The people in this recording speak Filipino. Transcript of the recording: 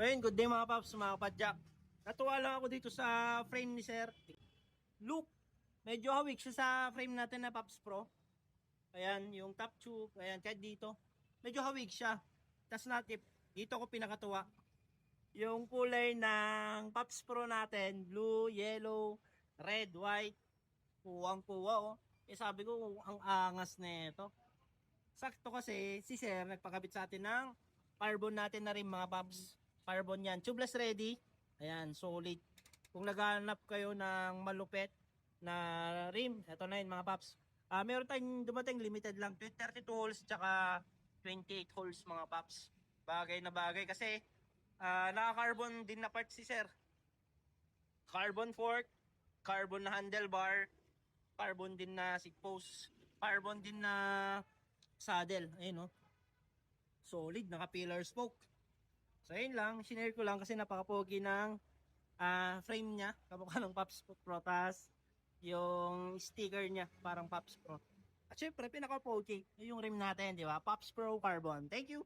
So yun, good day mga paps, mga kapadyak. Natuwa lang ako dito sa frame ni Sir. Look, medyo hawik siya sa frame natin na Paps Pro. Ayan, yung top tube, ayan, kahit dito. Medyo hawik siya. Tas natip, dito ko pinakatuwa. Yung kulay ng Paps Pro natin, blue, yellow, red, white, puwang-puwa oh. Eh sabi ko, ang angas na ito. Sakto kasi si Sir nagpakabit sa atin ng carbon natin na rin mga paps. Carbon yan. Tubeless ready. Ayan, solid. Kung naghahanap kayo ng malupet na rim, eto na yun mga paps. Meron tayong dumating limited lang. 32 holes tsaka 28 holes mga paps. Bagay na bagay kasi naka-carbon din na part si Sir. Carbon fork, carbon na handlebar, carbon din na seat post, carbon din na saddle. Ayun, no? Solid, naka-pillar spoke. So, ayun lang. Sinare ko lang kasi napaka-pogi ng frame niya. Kamukha ng Pops Pro. Tas, yung sticker niya, parang Pops Pro. At syempre, pinaka-pogi. Yung rim natin, di ba? Pops Pro Carbon. Thank you!